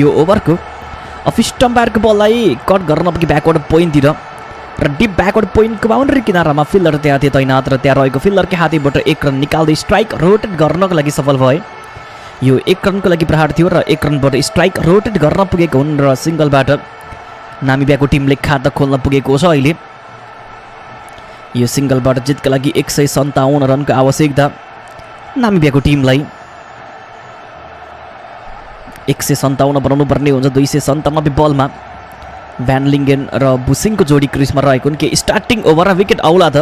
यो ओभरको अफ स्टम्पायरको बललाई कट गर्न पुगे ब्याकवर्ड पोइन्टतिर र डिप ब्याकवर्ड पोइन्टको बाउन्ड्री किनारामा फिल्डर त्यहाँ थियो तैनात र त्यहाँ रहेको फिल्डरकै हातैबाट एक रन निकाल्दै स्ट्राइक रोटेट गर्नको लागि सफल भए। यो एक रनको लागि प्रहार थियो र एक रनबाट स्ट्राइक रोटेट गर्न पुगेको हुन् र सिङ्गलबाट नामिबियाको टिमले खाता खोल्न पुगेको छ। अहिले यो सिङ्गलबाट जितका लागि 157 रनको आवश्यकता नामिबियाको टिमलाई। 157 बनाउनु पर्ने हुन्छ 297 बलमा। भ्यान लिङ्गेन र बुसिङको जोडी क्रिजमा रहेको हुन्। के स्टार्टिङ ओभर र विकेट आउला त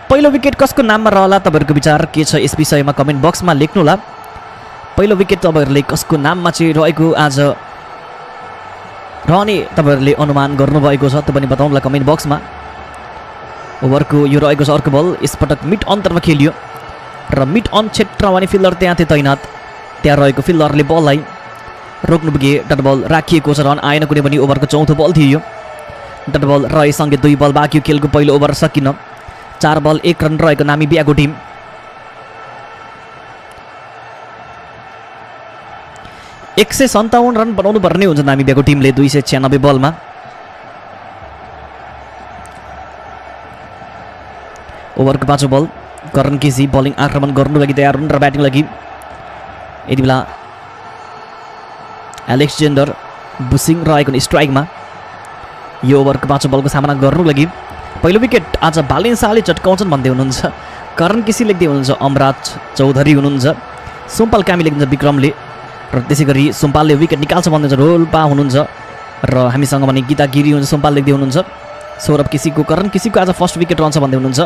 पहिलो विकेट कसको नाममा रहला तपाईँहरूको विचार के छ यस विषयमा कमेन्ट बक्समा लेख्नुहोला। पहिलो विकेट तपाईँहरूले कसको नाममा चाहिँ रहेको आज रहने तपाईँहरूले अनुमान गर्नुभएको छ त्यो पनि बताउनुला कमेन्ट बक्समा। ओभरको यो रहेको छ अर्को बल यसपटक मिड अन्तर्फ खेलियो र मिड अन क्षेत्रमा भने फिल्डर त्यहाँ थियो तैनात। त्यहाँ रहेको फिल्डरले बललाई रोक्नु पुगे डट बल राखिएको छ। रन आएन कुनै पनि ओभरको चौथो बल थियो। डट बल रहेसँगै 2 बल बाँकी खेलको पहिलो ओभर सकिन। 4 बल 1 रन रहेको नामिबियाको टिम। एक 157 रन बनाउनु पर्ने हुन्छ नामिबियाको टिमले 296 बलमा। ओभरको 5औं बल करण केसी बलिङ आक्रमण गर्नु लागि तयार हुन् र ब्याटिङ लागि यति बेला एलेक्जेन्डर बुसिङ रहेको स्ट्राइकमा। यो ओभरको 5औं बलको सामना गर्नु लागि पहिलो विकेट आज भालेन्साले चटकाउँछन् भन्दै हुनुहुन्छ। करण केसी लेख्दै हुनुहुन्छ। अमराज चौधरी हुनुहुन्छ। सोमपाल कामी लेख्नुहुन्छ विक्रमले र त्यसै गरी सोमपालले विकेट निकाल्छ भन्दै हुनुहुन्छ। रोल्पा हुनुहुन्छ र हामीसँग भने गीता गिरी हुन्छ। सोमपाल लेख्दै हुनुहुन्छ। सौरभ केसीको करण केसीको आज फर्स्ट विकेट रहन्छ भन्दै हुनुहुन्छ।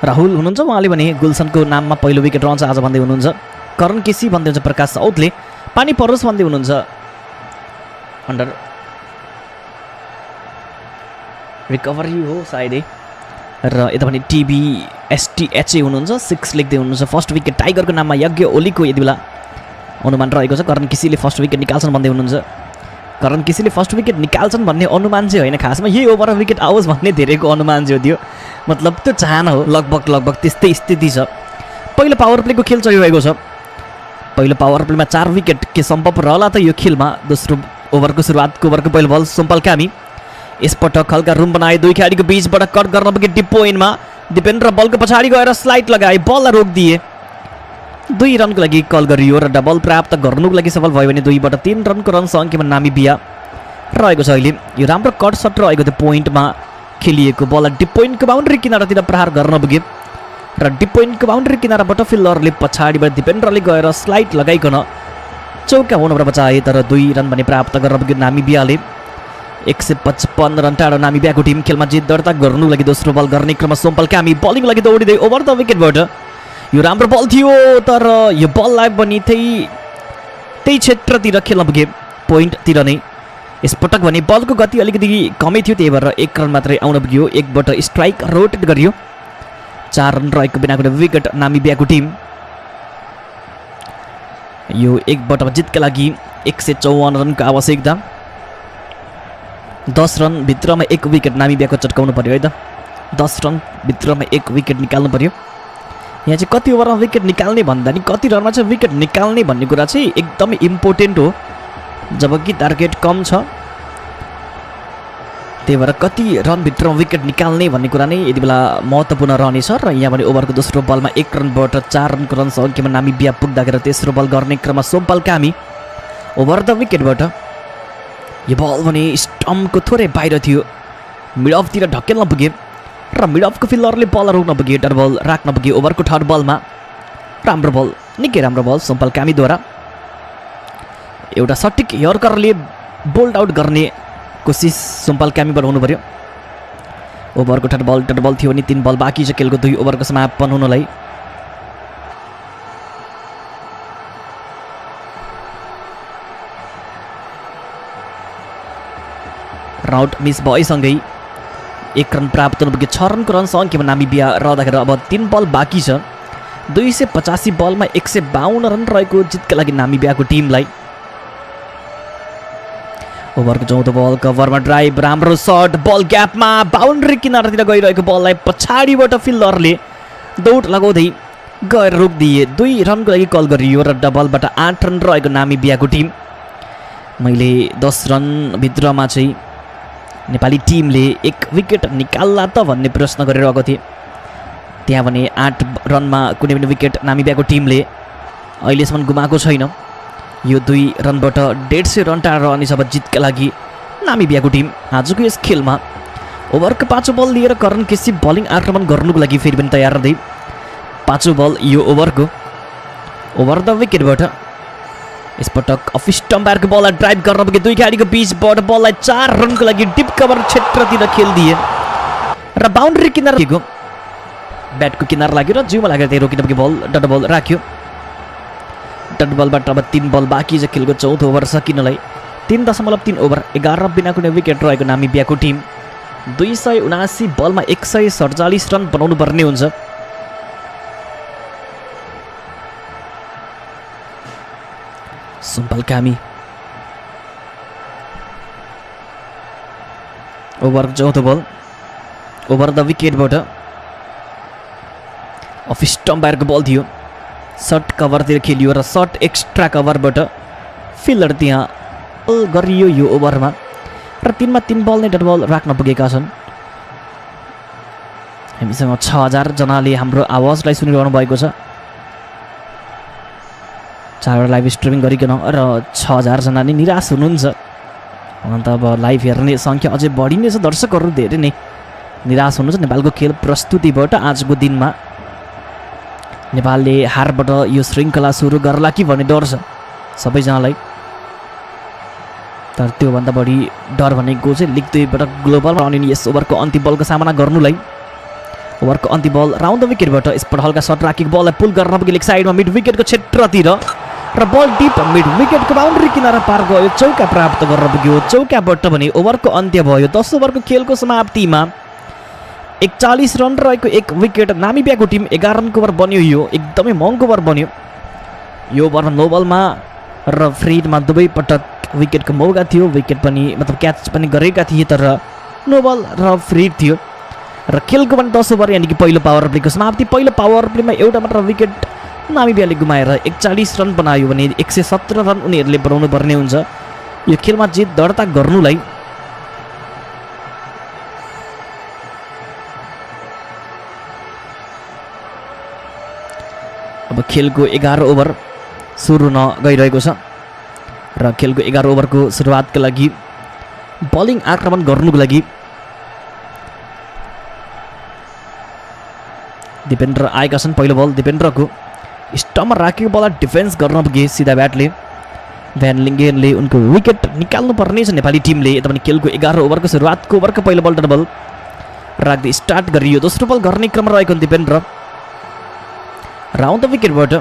राहुल हुनुहुन्छ उहाँले भने गुलसनको नाममा पहिलो विकेट रहन्छ आज भन्दै हुनुहुन्छ। करण केसी भन्दै हुन्छ। प्रकाश साउदले पानी परोस् भन्दै हुनुहुन्छ। अन्डर रिकभरी हो सायदै र यता भने टिभी एसटिएचए हुनुहुन्छ। 6 लेख्दै हुनुहुन्छ। फर्स्ट विकेट टाइगरको नाममा यज्ञ ओलीको यति बेला अनुमान रहेको छ। करण केसीले फर्स्ट विकेट निकाल्छन् भन्दै हुनुहुन्छ। करण केसीले फर्स्ट विकेट निकाल्छन् भन्ने अनुमान चाहिँ होइन खासमा यही ओभरमा विकेट आओस् भन्ने धेरैको अनुमान चाहिँ थियो। मतलब त्यो चाहना हो लगभग त्यस्तै स्थिति छ। पहिलो पावर प्लेको खेल चलिरहेको छ। पहिलो पावर प्लेमा 4 विकेट के सम्भव रहला त यो खेलमा। दोस्रो ओभरको सुरुवातको ओभरको पहिलो बल सोमपाल कामी यसपटक हल्का रुम बनाए 2 खेलाडीको बीचबाट कट गर्न पुगे डिप पोइन्टमा। दिपेन्द्र बलको पछाडि गएर स्लाइड लगाए बललाई रोकिदिए। 2 रनको लागि कल गरियो र डबल प्राप्त गर्नुको लागि सफल भयो भने 2 बाट 3 रनको रन सङ्ख्यामा नामिबिया रहेको छ। अहिले यो राम्रो कट सट रहेको थियो। पोइन्टमा खेलिएको बललाई डिप पोइन्टको बाउन्ड्री किनारातिर प्रहार गर्न पुगे र डिप पोइन्टको बाउन्ड्री किनाराबाट फिल्डरले पछाडिबाट दिपेन्द्रले गएर स्लाइड लगाइकन चौका हुनबाट बचाए तर 2 रन भने प्राप्त गर्न पुग्यो नामिबियाले। 155 रन टाढो नामिबियाको टिम खेलमा जित दर्ता गर्नु लागि दोस्रो बल गर्ने क्रममा सोमपाल कामी बलिङ लागि दौडिँदै ओभर द विकेटबाट यो राम्रो बल थियो तर यो बललाई पनि त्यही क्षेत्रतिर खेल्न पुगे पोइन्टतिर नै। यसपटक भने बलको गति अलिकति कमै थियो त्यही भएर 1 रन मात्रै आउन पुग्यो। 1 बाट स्ट्राइक रोटेट गरियो। 4 रन रहेको बिना कुनै विकेट नामिबियाको टिम। यो 1 बाट जितका लागि 154 रनको आवश्यकता। 10 रन भित्रमा 1 विकेट नामिबियाको चटकाउनु पर्यो है त। 10 रन भित्रमा 1 विकेट निकाल्नु पर्यो। यहाँ चाहिँ कति ओभरमा विकेट निकाल्ने भन्दा नि कति रनमा चाहिँ विकेट निकाल्ने भन्ने कुरा चाहिँ एकदमै इम्पोर्टेन्ट हो जबकि टार्गेट कम छ। त्यही भएर कति रनभित्रमा विकेट निकाल्ने भन्ने कुरा नै यति बेला महत्त्वपूर्ण रहनेछ। र यहाँ भने ओभरको दोस्रो बलमा 1 रनबाट 4 रनको रन सङ्ख्यामा नामिबिया पुग्दाखेरि तेस्रो बल गर्ने क्रममा सोमपाल कामी ओभर द विकेटबाट यो बल भने स्टम्पको थोरै बाहिर थियो। मिड अफतिर ढकेल्न पुगे र मिड अफको फिल्डरले बल रोक्न पुगे। डट बल राख्न पुगे। ओभरको थर्ड बलमा राम्रो बल निकै राम्रो बल सोमपाल कामीद्वारा एउटा सटिक यर्करले बोल्ड आउट गर्ने कोसिस सोमपाल कामीबाट हुनु पर्यो। ओभरको डट बल थियो भने 3 बल बाँकी छ खेलको 2 ओभरको समापन हुनलाई। राउट मिस भएसँगै 1 रन प्राप्त हुनु पुगे। 6 रनको रन सङ्ख्यामा नामिबिया रहँदाखेरि अब 3 बल बाँकी छ। 285 बलमा 152 रन रहेको जितका लागि नामिबियाको टिमलाई। ओभरको चौथो बल कभरमा ड्राइभ राम्रो सट बल ग्यापमा बाउन्ड्री किनारतिर गइरहेको बललाई पछाडिबाट फिल्डरले दौड लगाउँदै गएर रोकिदिए। 2 रनको लागि कल गरियो र डबलबाट 8 रन रहेको नामिबियाको टिम। मैले 10 रनभित्रमा चाहिँ नेपाली टिमले 1 विकेट निकाल्ला त भन्ने प्रश्न गरिरहेको थिएँ। त्यहाँ भने 8 रनमा कुनै पनि विकेट नामिबियाको टिमले अहिलेसम्म गुमाएको छैन। यो 2 रनबाट 150 रन टाढा रहनेछ अब जितका लागि नामिबियाको टिम। आजको यस खेलमा ओभरको 5औं बल लिएर करण केसी बलिङ आक्रमण गर्नुको लागि फेरि पनि तयार रहँदै 5औं बल यो ओभरको ओभर द विकेटबाट यसपटक अफ स्टम्पायरको बललाई ड्राइभ गर्न पुगे 2 खेलाडीको बीचबाट बललाई 4 रनको लागि डिप कभर क्षेत्रतिर खेलिदिए र बाउन्ड्री किनार दिएको ब्याटको किनार लाग्यो र जिउमा लागेर त्यही रोकिन पुगे बल डट बल राख्यो। डट बलबाट अब 3 बल बाँकी छ खेलको 4थो ओभर सकिनलाई। 3.3 ओभर 11 बिना कुनै विकेट रहेको नामिबियाको टिम 279 बलमा 147 रन बनाउनु पर्ने हुन्छ। सुम्पल कामी ओभर 4थो बल ओभर द विकेटबाट अफ स्टम्पायरको बल थियो। सर्ट कभरतिर खेलियो र सर्ट एक्स्ट्रा कभरबाट फिल्डर त्यहाँ गरियो यो ओभरमा र 3मा 3 बल नै डट बल राख्न पुगेका छन्। हामीसँग 6000 जनाले हाम्रो आवाजलाई सुनिरहनु भएको छ। 4 लाइभ स्ट्रिमिङ गरिकन र 6000 जना नै निराश हुनुहुन्छ। अन्त अब लाइभ हेर्ने सङ्ख्या अझै बढी नै छ। दर्शकहरू धेरै नै निराश हुनुहुन्छ नेपालको खेल प्रस्तुतिबाट। आजको दिनमा नेपालले हारबाट यो श्रृङ्खला सुरु गर्ला कि भन्ने डर छ सबैजनालाई। तर त्योभन्दा बढी डर भनेको चाहिँ लिग 2बाट ग्लोबलमा आउने यस ओभरको अन्तिम बलको सामना गर्नुलाई। ओभरको अन्तिम बल राउन्ड द विकेटबाट यसपल्ट हल्का सर्ट राखेको बललाई पुल गर्न पुगे लेग साइडमा मिड विकेटको क्षेत्रतिर र बल डिप मिड विकेटको बाउन्ड्री किनारा पार गयो। चौका प्राप्त गर्न पुग्यो। चौकाबाट भने ओभरको अन्त्य भयो। 10 ओभरको खेलको समाप्तिमा 41 रन रहेको 1 विकेट नामिबियाको टिम 11 रनको ओभर बन्यो। यो एकदमै महँगो ओभर बन्यो। यो ओभरमा नो बलमा र फ्रिडमा दुवै पटक विकेटको मौका थियो। विकेट पनि मतलब क्याच पनि गरेका थिए तर नो बल र फ्रिड थियो र खेलको पनि 10 ओभर यानि कि पहिलो पावर प्लेको समाप्ति। पहिलो पावर प्लेमा एउटा मात्र विकेट नामिबियाले गुमाएर 41 रन बनायो भने 117 रन उनीहरूले बनाउनु पर्ने हुन्छ यो खेलमा जित दर्ता गर्नुलाई। अब खेलको 11 ओभर सुरु हुन गइरहेको छ र खेलको 11 ओभरको सुरुवातका लागि बलिङ आक्रमण गर्नुको लागि दिपेन्द्र आएका छन्। पहिलो बल दिपेन्द्रको स्टम्पमा राखेको बललाई डिफेन्स गर्न पुगे सिधा ब्याटले। भ्यान लिङ्गेनले उनको विकेट निकाल्नु पर्ने छ नेपाली टिमले। यता पनि खेलको 11 ओभरको सुरुवातको ओभरको पहिलो बल डट बल राख्दै स्टार्ट गरियो। दोस्रो बल गर्ने क्रम रहेको दिपेन्द्र राउन्ड द विकेटबाट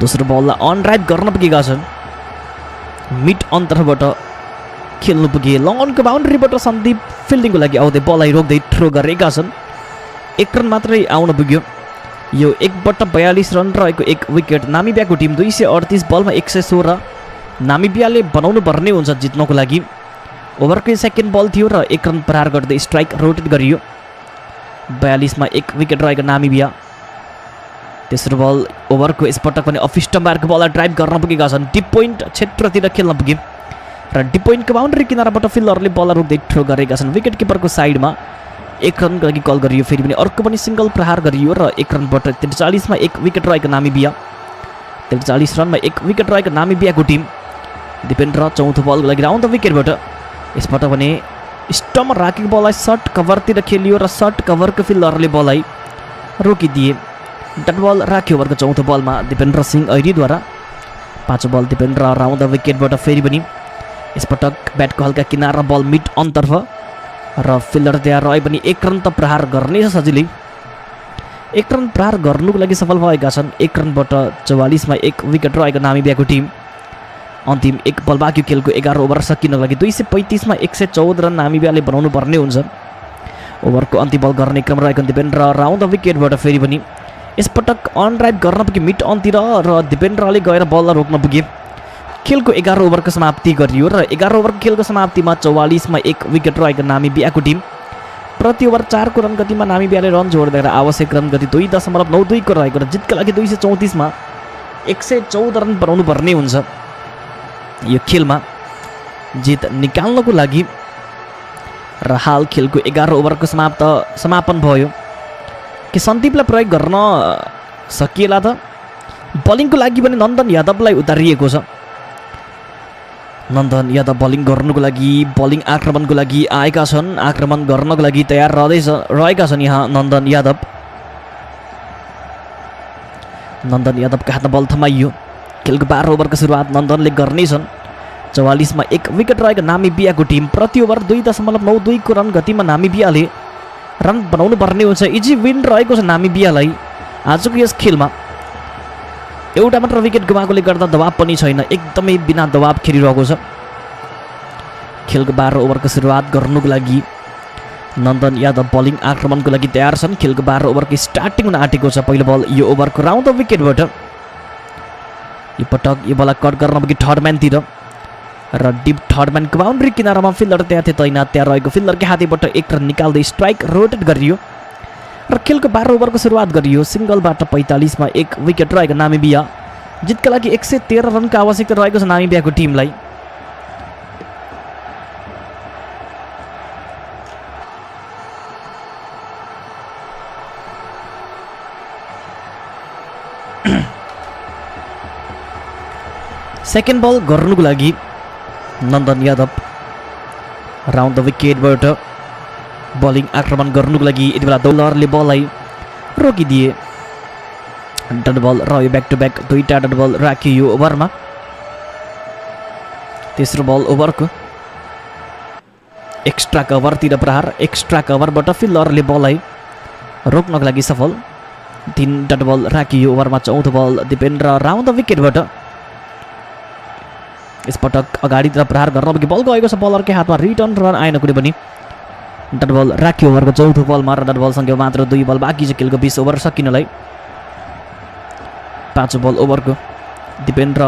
दोस्रो बललाई अन ड्राइभ गर्न पुगेका छन्। मिड अन्तरबाट खेल्नु पुगे। लङ अनको बााउन्ड्रीबाट सन्दीप फिल्डिङको लागि आउँदै बललाई रोक्दै थ्रो गरेका छन्। 1 रन मात्रै आउन पुग्यो। यो 1/42 रन रहेको 1 विकेट नामिबियाको टिम 238 बलमा 116 नामिबियाले बनाउनु पर्ने हुन्छ जित्नको लागि। ओभरको सेकेन्ड बल थियो र 1 रन प्रहार गर्दै स्ट्राइक रोटेट गरियो। 42 मा 1 विकेट रहेको नामिबिया। तेस्रो बल ओभरको यसपटक पनि अफ स्टम्पायरको बललाई ड्राइभ गर्न पुगेका छन्। डिप पोइन्ट क्षेत्रतिर खेल्न पुगे र डिप पोइन्टको बााउन्ड्री किनाराबाट फिल्डरले बललाई रोक्दै थ्रो गरेका छन्। विकेट किपरको साइडमा 1 रनको लागि कल गरियो। फेरि पनि अर्को पनि सिङ्गल प्रहार गरियो र 1 रनबाट 43 मा 1 विकेट रहेको नामिबिया। 43 रनमा 1 विकेट रहेको नामिबियाको टिम। दिपेन्द्र चौथो बलको लागि राउन्ड द विकेटबाट यसपटक भने स्टम्प राखेको बललाई सर्ट कभरतिर खेलियो र सर्ट कभरको फिल्डरले बललाई रोकिदिए। डट बल राख्यो ओभरको चौथो बलमा दिपेन्द्र सिंह ऐरीद्वारा। पाँचौँ बल दिपेन्द्र राउन्ड द विकेटबाट फेरि पनि यसपटक ब्याटको हल्का किनार बल मिड अन्तर्फ र फिल्डर त्यहाँ रहे पनि 1 रन त प्रहार गर्नेछ सजिलै। 1 रन प्रहार गर्नुको लागि सफल भएका छन्। 1 रनबाट 44 मा 1 विकेट रहेको नामिबियाको टिम। अन्तिम 1 बल बाँकी खेलको 11 ओभर सकिनको लागि 235 मा 114 रन नामिबियाले बनाउनु पर्ने हुन्छ। ओभरको अन्तिम बल गर्ने क्रम रहेको दिपेन्द्र राउन्ड द विकेटबाट फेरि पनि यसपटक अन ड्राइभ गर्न पुगे मिड अनतिर र दिपेन्द्रले गएर बललाई रोक्न पुगे। खेलको 11 ओभरको समाप्ति गरियो र 11 ओभरको खेलको समाप्तिमा 44 मा 1 विकेट रहेको नामिबियाको टिम। प्रति ओभर 4 को रन गतिमा नामिबियाले रन जोड्दै आवश्यक रन गति 2.92 को रहेको र जितका लागि 234 मा 114 रन बनाउनु पर्ने हुन्छ। यो खेलमा जित निकाल्नको लागि। र हाल खेलको 11 ओभरको समापन भयो। के सन्दीपलाई प्रयोग गर्न सकिएला त? बलिङको लागि पनि नन्दन यादवलाई उतारिएको छ। नन्दन यादव बलिङ गर्नुको लागि, बलिङ आक्रमणको लागि आएका छन्, आक्रमण गर्नको लागि तयार रहेका छन् यहाँ नन्दन यादव। नन्दन यादवका हातमा बल थमाइयो। खेलको 12 ओभरको सुरुवात नन्दनले गर्नेछन्। 44 मा 1 विकेट रहेको नामिबियाको टिम। प्रति ओभर 2.92 को रन गतिमा नामिबियाले रन बनाउनु पर्ने हुन्छ। इजी विन रहेको छ नामिबियालाई आजको यस खेलमा। एउटा मात्र विकेट गुमाएकोले गर्दा दबाब पनि छैन, एकदमै बिना दबाब खेलिरहेको छ। खेलको 12 ओभरको सुरुवात गर्नुको लागि नन्दन यादव बलिङ आक्रमणको लागि तयार छन्। खेलको 12 ओभरको स्टार्टिङ हुन आँटेको छ। पहिलो बल यो ओभरको राउन्ड द विकेटबाट यो पटक यो बल कट गर्न पुगे थर्ड म्यानतिर र डिप थर्ड म्यानको बााउन्ड्री किनारामा फिल्डर त्यहाँ थियो तैनात। त्यहाँ रहेको फिल्डरकै हातैबाट 1 रन निकाल्दै स्ट्राइक रोटेट गरियो र खेलको 12 ओभरको सुरुवात गरियो। सिङ्गलबाट 45 मा 1 विकेट रहेको नामिबिया। जितका लागि 113 रनको आवश्यकता रहेको छ नामिबियाको टिमलाई। सेकेन्ड बल गर्नुको लागि नन्दन यादव राउन्ड द विकेटबाट बलिङ आक्रमण गर्नुको लागि यति बेला दौलरले बललाई रोकिदिए। डट बल रह्यो ब्याक टु ब्याक, 2टा डट बल राखियो यो ओभरमा। तेस्रो बल ओभरको एक्स्ट्रा कभरतिर प्रहार। एक्स्ट्रा कभरबाट फिल्डरले बललाई रोक्नको लागि सफल। 3 डट बल राखियो ओभरमा। चौथो बल दिपेन्द्र राउन्ड द विकेटबाट यसपटक अगाडितिर प्रहार गर्न पुगे बल गएको छ बलरकै हातमा। रिटर्न रन आएन कुनै पनि। डट बल राखियो ओभरको चौथो बलमा र डट बल सङ्ख्या मात्र 2 बल बाँकी छ खेलको 20 ओभर सकिनलाई। 5 बल ओभरको दिपेन्द्र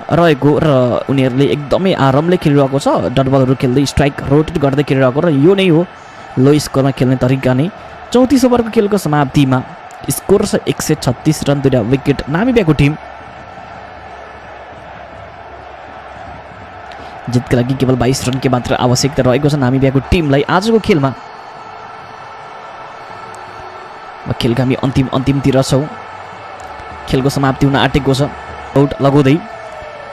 रहेको र उनीहरूले एकदमै आरामले खेलिरहेको छ। डट बलहरू खेल्दै स्ट्राइक रोटेट गर्दै खेलिरहेको र यो नै हो लो स्कोरमा खेल्ने तरिका नै। 34 ओभरको खेलको समाप्तिमा स्कोर छ 136 रन, 2टा विकेट नामिबियाको टिम। जितका लागि केवल 22 रनकै मात्र आवश्यकता रहेको छ नामिबियाको टिमलाई आजको खेलमा। खेलका हामी अन्तिमतिर छौँ। खेलको समाप्ति हुन आँटेको छ। आउट लगाउँदै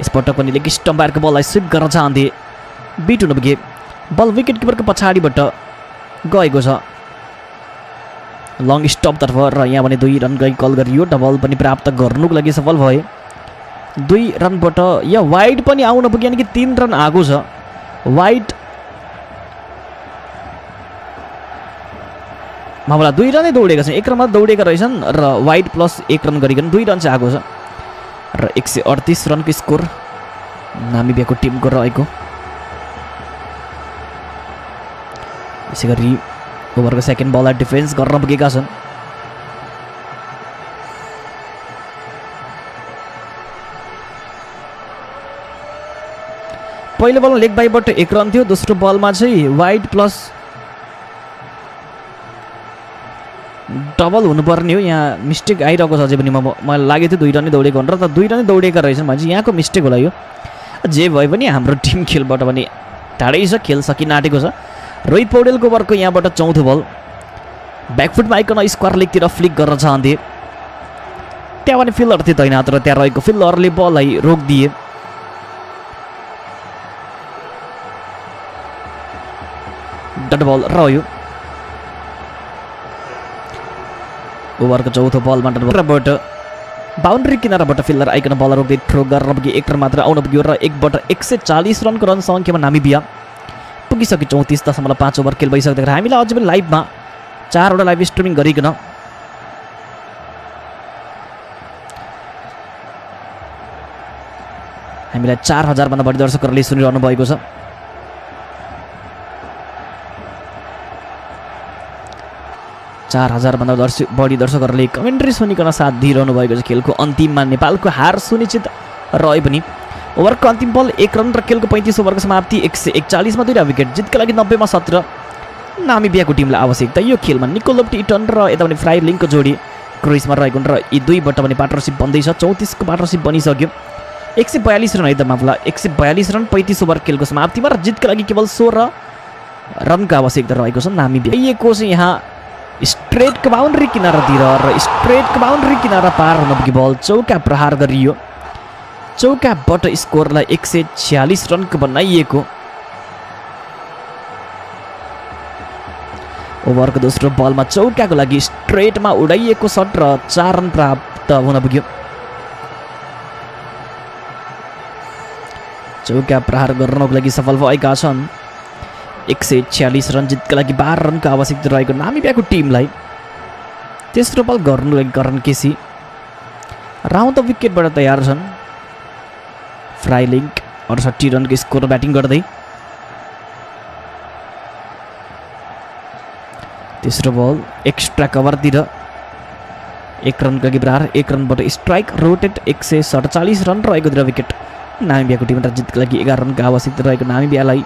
यसपटक पनि लेग स्टम्पायरको बललाई स्विप गर्न चाहँदै बिट हुन पुगे। बल विकेट किपरको पछाडिबाट गएको छ लङ स्टपतर्फ र यहाँ भने 2 रन गई कल गरियो। डबल पनि प्राप्त गर्नुको लागि सफल भए। 2 रनबाट या वाइड पनि आउन पुग्यो, यानि कि 3 रन आएको छ। वाइड मामला 2 रनै दौडेका छन्, 1 रनमा दौडेका रहेछन् र वाइड प्लस 1 रन गरिकन 2 रन चाहिँ आएको छ र 138 रनको स्कोर नामिबियाको टिमको रहेको। यसै गरी ओभरको सेकेन्ड बललाई डिफेन्स गर्न पुगेका छन्। पहिलो बलमा लेग बाइबाट 1 रन थियो। दोस्रो बलमा चाहिँ वाइड प्लस डबल हुनुपर्ने हो। यहाँ मिस्टेक आइरहेको छ अझै पनि। मलाई लागेको थियो 2 रनै दौडेको भनेर, त 2 रनै दौडेका रहेछन् भने यहाँको मिस्टेक होला यो। जे भए पनि हाम्रो टिम खेलबाट पनि टाढै छ, खेल सकिन आँटेको छ। रोहित पौडेलको ओभरको यहाँबाट चौथो बल ब्याकफुटमा आइकन स्क्वायर लेगतिर फ्लिक गर्न चाहन्थे। त्यहाँ पनि फिल्डर थियो तैनात र त्यहाँ रहेको फिल्डरले बललाई रोकिदिए। डट बल रह्यो। ओभरको चौथो बलमा डटबाट बााउन्ड्री किनाराबाट फिल्डर आइकन बल रोक्दै थ्रो गर्न पुगे। 1 रन मात्र आउन पुग्यो र 1बाट 140 रनको रन सङ्ख्यामा नामिबिया पुगिसक्यो। 34.5 ओभर खेल भइसक्दाखेरि हामीलाई अझै पनि लाइभमा 4वटा लाइभ स्ट्रिमिङ गरिकन हामीलाई 4000 भन्दा बढी दर्शकहरूले सुनिरहनु भएको छ। चार हजार भन्दा बढी दर्शकहरूले कमेन्ट्री सुनिकन साथ दिइरहनु भएको छ। खेलको अन्तिममा नेपालको हार सुनिश्चित रहे पनि ओभरको अन्तिम बल 1 रन र खेलको 35 ओभरको समाप्ति 141 मा 2टा विकेट। जितका लागि 90 मा 17 नामिबियाको टिमलाई आवश्यकता। यो खेलमा निकोलप टिटन र यता पनि फ्राई लिङ्कको जोडी क्रुइजमा रहेको र यी दुईबाट पनि पार्टनरसिप बन्दैछ। 34 को पार्टनरसिप बनिसक्यो। 142 रन है त माफला 142 रन 35 ओभर खेलको समाप्तिमा र जितका लागि केवल 16 रनका आवश्यकता रहेको छ नामिबिया को चाहिँ यहाँ स्ट्रेटको बाउन्ड्री किनारातिर र स्ट्रेटको बाउन्ड्री किनारा पार हुन पुगी बल चौका प्रहार गरियो चौकाबाट स्कोरलाई 146 रनको बनाइएको ओभरको दोस्रो बलमा चौकाको लागि स्ट्रेटमा उडाइएको सट र 4 रन प्राप्त हुन पुग्यो चौका प्रहार गर्नको लागि सफल भएका छन् 146 रन जितका लागि 12 रनको आवश्यकता रहेको नामिबियाको टिमलाई तेस्रो बल गर्नु लागि करण केसी राउन्ड द विकेटबाट तयार छन् फ्राइलिङ्क 68 रनको स्कोर ब्याटिङ गर्दै तेस्रो बल एक्स्ट्रा कभरतिर 1 रनको लागि प्रहार 1 रनबाट स्ट्राइक रोटेट 147 रन रहेकोतिर विकेट नामिबियाको टिमबाट जितका लागि 11 रनको आवश्यकता रहेको नामिबियालाई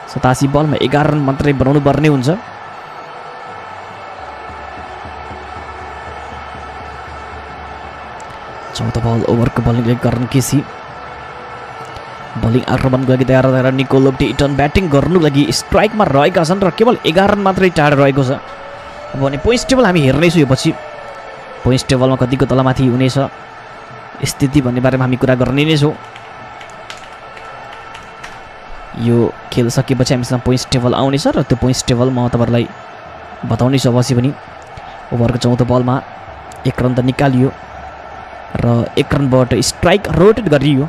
87 बलमा 11 रन मात्रै बनाउनु पर्ने हुन्छ चौथो बल ओभरको बलिङ करण केसी बलिङ आक्रमणको लागि तयार रहेर निकोलो टिटन ब्याटिङ गर्नुको लागि स्ट्राइकमा रहेका छन् र केवल 11 रन मात्रै टाढा रहेको छ अब भने पोइन्ट्स टेबल हामी हेर्नेछौँ यो पछि पोइन्ट्स टेबलमा कतिको तलमाथि हुनेछ स्थिति भन्ने बारेमा हामी कुरा गर्ने नै छौँ यो खेल सकेपछि हामीसँग पोइन्ट्स टेबल आउनेछ र त्यो पोइन्ट्स टेबल म तपाईँहरूलाई बताउनेछु अवश्य पनि ओभरको चौथो बलमा 1 रन त निकालियो र 1 रनबाट स्ट्राइक रोटेट गरियो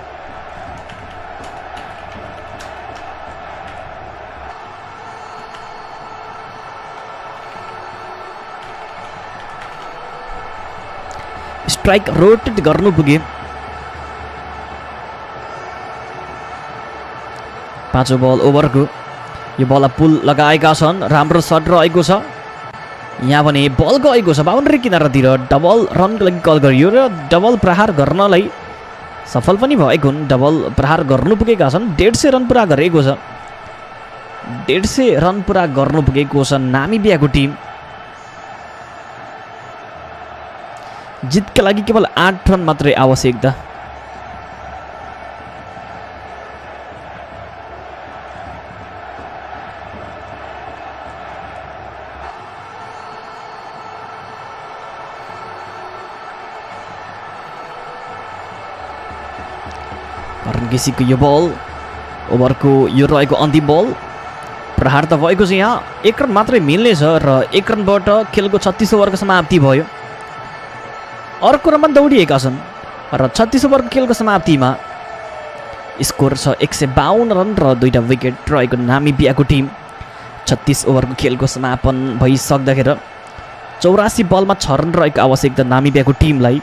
स्ट्राइक रोटेट गर्नु पुगे पाँचौं बल ओभरको यो बल पुल लगाएका छन् राम्रो सट रहेको छ यहाँ भने बल गएको छ बाउन्ड्री किनारातिर डबल रनको लागि कल गरियो र डबल प्रहार गर्नलाई सफल पनि भएको हुन् डबल प्रहार गर्नु पुगेका छन् 150 रन पुरा गरेको छ 150 रन पुरा गर्नु पुगेको छ नामिबियाको टिम जितका लागि केवल 8 रन मात्रै आवश्यकता करण केसीको यो बल ओभरको यो रहेको अन्तिम बल प्रहार त भएको छ यहाँ 1 रन मात्रै मिल्नेछ र 1 रनबाट खेलको 36 ओभरको समाप्ति भयो अर्को रनमा दौडिएका छन् र 36 ओभरको खेलको समाप्तिमा स्कोर छ 152 रन र 2टा विकेट रहेको नामिबियाको टिम 36 ओभरको खेलको समापन भइसक्दाखेरि 84 बलमा 6 रन रहेको आवश्यकता नामिबियाको टिमलाई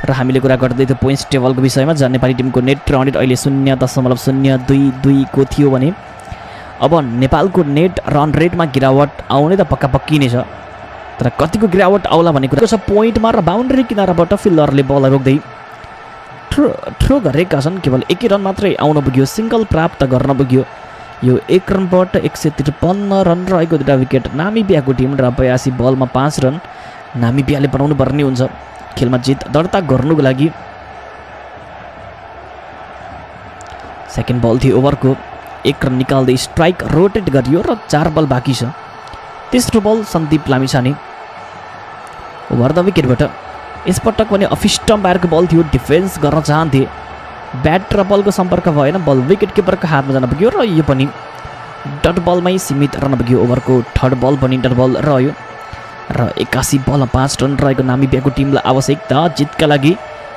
र हामीले कुरा गर्दै थियो पोइन्ट्स टेबलको विषयमा जहाँ नेपाली टिमको नेट रन रेट अहिले 0.022 को थियो भने अब नेपालको नेट रन रेटमा गिरावट आउने त पक्का पक्की नै छ तर कतिको गिरावट आउला भन्ने कुरा छ पोइन्टमा र बाउन्ड्री किनाराबाट फिल्डरले बल रोक्दै थ्रो गरेका छन् केवल 1 रन मात्रै आउन पुग्यो सिङ्गल प्राप्त गर्न पुग्यो यो 1 रनबाट 153 रन रहेको 2टा विकेट नामिबियाको टिम र 82 बलमा 5 रन नामिबियाले बनाउनु पर्ने हुन्छ खेलमा जित दर्ता गर्नुको लागि सेकेन्ड बल थियो ओभरको 1 रन निकाल्दै स्ट्राइक रोटेट गरियो र 4 बल बाँकी छ तेस्रो बल सन्दीप लामिछाने ओभर द विकेटबाट यसपटक पनि अफ स्टम्पायरको बल थियो डिफेन्स गर्न चाहन्थे ब्याट र बलको सम्पर्क भएन बल विकेट किपरको हातमा जान पुग्यो र यो पनि डट बलमै सीमित रहन पुग्यो ओभरको थर्ड बल पनि डट बल रह्यो र 81 बलमा 5 रन रहेको नामिबियाको टिमलाई आवश्यकता जितका लागि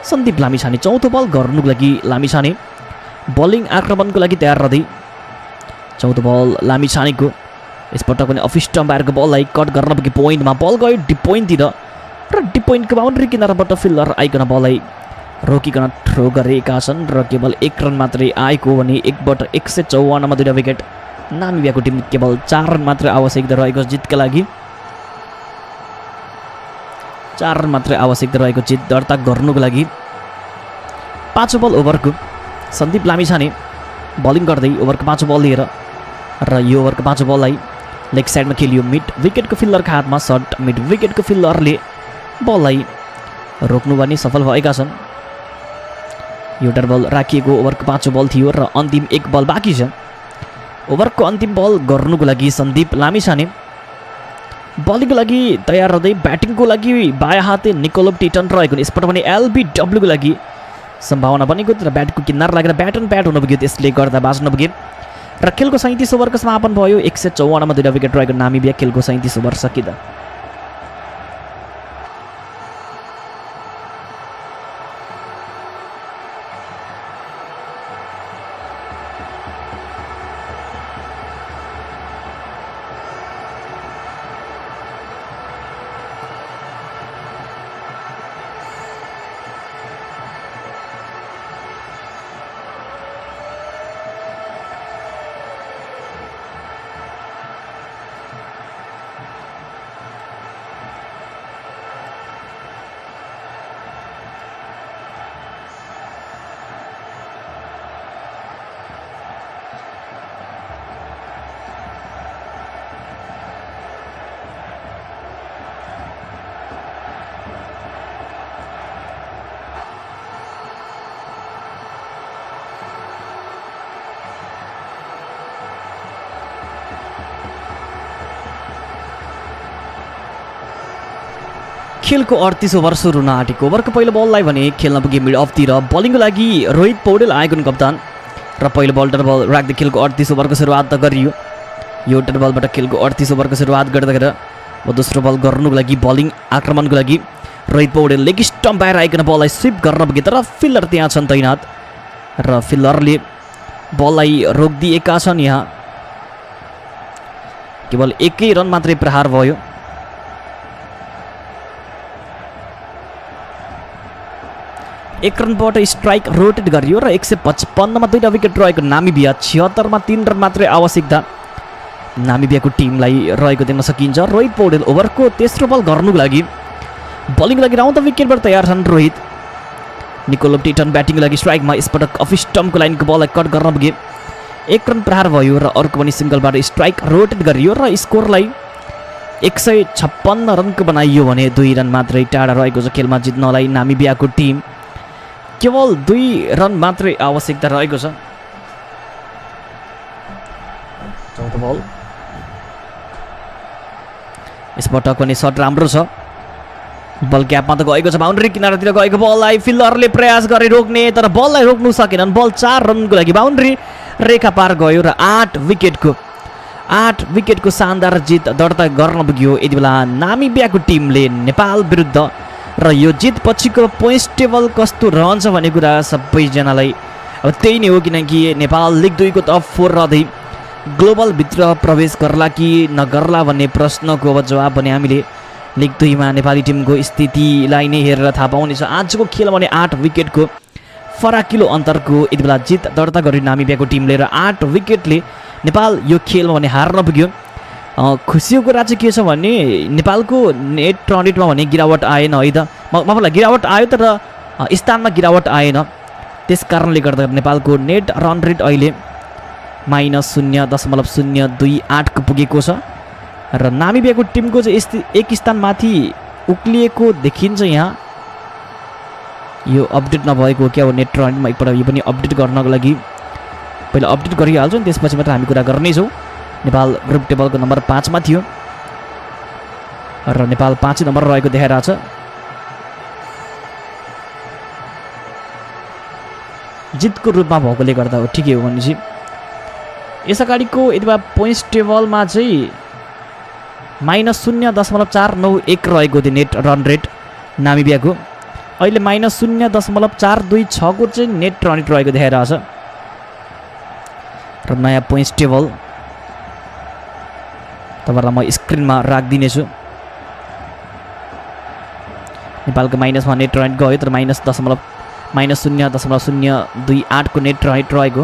सन्दीप लामिछाने चौथो बल गर्नुको लागि लामिछाने बलिङ आक्रमणको लागि तयार रहँदै चौथो बल लामिछानेको यसपटक पनि अफ स्टम्पायरको बललाई कट गर्न पुगे पोइन्टमा बल गयो डिप पोइन्टतिर र डिप पोइन्टको बाउन्ड्री किनाराबाट फिल्डर आइकन बललाई रोकिकन थ्रो गरेका छन् र केवल 1 रन मात्रै आएको भने 1बाट 154 मा 2टा विकेट नामिबियाको टिम केवल 4 रन मात्रै आवश्यकता रहेको जितका लागि 4 रन मात्रै आवश्यकता रहेको जित दर्ता गर्नुको लागि पाँचौं बल ओभरको सन्दीप लामिछाने बलिङ गर्दै ओभरको पाँचौं बल लिएर र यो ओभरको पाँचौं बललाई लेग साइडमा खेलियो मिड विकेटको फिल्डरको हातमा सट मिड विकेटको फिल्डरले बललाई रोक्नु पनि सफल भएका छन् यो डट बल राखिएको ओभरको 5औं बल थियो र अन्तिम 1 बल बाँकी छ। ओभरको अन्तिम बल गर्नुको लागि सन्दीप लामिछाने बलिङको लागि तयार हुँदै ब्याटिङको लागि बायाँ हाते निकोलभ टिटन रहेको यसपल्ट पनि एलबिडब्ल्यूको लागि सम्भावना बनेको तर ब्याटको किनार लागेर ब्याट एन्ड ब्याट हुन पुग्यो, त्यसले गर्दा बाँच्न पुगे र खेलको 37 ओभरको समापन भयो। 154 मा 2 विकेट रहेको नामिबिया खेलको 37 ओभर सकिँदा। खेलको 38 ओभर सुरु हुन आँटेको ओभरको पहिलो बललाई भने खेल्न पुगे मिड अफतिर बलिङको लागि रोहित पौडेल आएको कप्तान र पहिलो बल डट बल राख्दै खेलको 38 ओभरको सुरुवात त गरियो। यो डट बलबाट खेलको 38 ओभरको सुरुवात गर्दा दोस्रो बल गर्नुको लागि बलिङ आक्रमणको लागि रोहित पौडेल लेग स्टम्प बाहिर आइकन बललाई स्विप गर्न पुगे तर फिल्डर त्यहाँ छन् तैनात र फिल्डरले बललाई रोकिदिएका छन्। यहाँ केवल 1 रन मात्रै प्रहार भयो। एक रनबाट स्ट्राइक रोटेट गरियो र 155 मा 2 विकेट रहेको नामिबिया 76 मा 3 रन मात्रै आवश्यकता नामिबियाको टिमलाई रहेको देख्न सकिन्छ। रोहित पौडेल ओभरको तेस्रो बल गर्नुको लागि बलिङको लागि राउन्ड द विकेटबाट तयार छन् रोहित। निकोलभ टिटन ब्याटिङको लागि स्ट्राइकमा यसपटक अफ स्टम्पको लाइनको बललाई कट गर्न पुगे 1 रन प्रहार भयो र अर्को पनि सिङ्गलबाट स्ट्राइक रोटेट गरियो र स्कोरलाई 156 रनको बनाइयो भने 2 रन मात्रै टाढा रहेको छ खेलमा जित्नलाई नामिबियाको टिम। केवल 2 रन मात्रै आवश्यकता रहेको छ। चौथो बल यसपटक पनि सट राम्रो छ बल क्यापमा त गएको छ बाउन्ड्री किनारातिर गएको बललाई फिल्डरले प्रयास गरे रोक्ने तर बललाई रोक्नु सकेनन्। बल 4 रनको लागि बाउन्ड्री रेखा पार गयो र 8 विकेटको शानदार जित दर्ता गर्न पुग्यो यति बेला नामिबियाको टिमले नेपाल विरुद्ध र यो जित पछिको पोइन्ट्स टेबल कस्तो रहन्छ भन्ने कुरा सबैजनालाई अब त्यही नै हो किनकि नेपाल लिग 2 को टप 4 रहँदै ग्लोबल भित्र प्रवेश गर्ला कि नगर्ला भन्ने प्रश्नको अब जवाब भने हामीले लिग 2 मा नेपाली टिमको स्थितिलाई नै हेरेर थाहा पाउनेछ। आजको खेल भने 8 विकेटको फराकिलो अन्तरको यति बेला जित दर्ता गर्यो नामिबियाको टिमले र 8 विकेटले नेपाल यो खेलमा भने हार्न पुग्यो। खुसीको कुरा चाहिँ के छ भने नेपालको नेट रन रेटमा भने गिरावट आएन है त मलाई गिरावट आयो तर स्थानमा गिरावट आएन त्यस कारणले गर्दा नेपालको नेट रन रेट अहिले -0.028 को पुगेको छ र नामिबियाको टिमको चाहिँ एक स्थान माथि उक्लिएको देखिन्छ। यहाँ यो अपडेट नभएको क्या हो नेट रनमा एकपल्ट यो पनि अपडेट गर्नको लागि पहिला अपडेट गरिहाल्छौँ त्यसपछि मात्र हामी कुरा गर्नेछौँ। नेपाल ग्रुप टेबलको नम्बर 5 मा थियो र नेपाल 5 नम्बर रहेको देखाइरहेछ। जितको रूपमा भएकोले गर्दा हो ठिकै हो भनेपछि यस अगाडिको यति बेला पोइन्ट्स टेबलमा चाहिँ -0.491 रहेको थियो नेट रन रेट नामिबियाको अहिले -0.426 को चाहिँ नेट रन रेट रहेको देखाइरहेछ र नयाँ पोइन्ट्स टेबल तपाईँलाई म स्क्रिनमा राखिदिनेछु। नेपालको माइनसमा नेट रन गयो तर -0.028 को नेट रन रेट रहेको।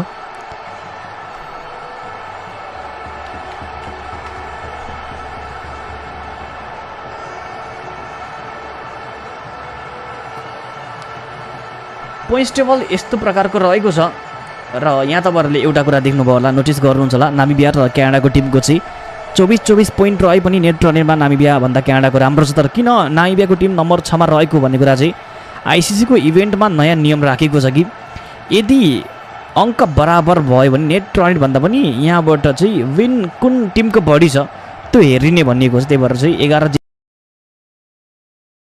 पोइन्ट्स टेबल यस्तो प्रकारको रहेको छ र यहाँ तपाईँहरूले एउटा कुरा देख्नुभयो होला नोटिस गर्नुहुन्छ होला नामिबिया र क्यानाडाको टिमको चाहिँ 24 पोइन्ट रहे पनि नेट रनरेटमा नामिबिया भन्दा क्यानाडाको राम्रो छ। तर किन नामिबियाको टिम नम्बर 6 मा रहेको भन्ने कुरा चाहिँ आइसिसीको इभेन्टमा नयाँ नियम राखेको छ कि यदि अङ्क बराबर भयो भने नेट रन रेट भन्दा पनि यहाँबाट चाहिँ विन कुन टिमको बढी छ त्यो हेरिने भनिएको छ। त्यही भएर चाहिँ 11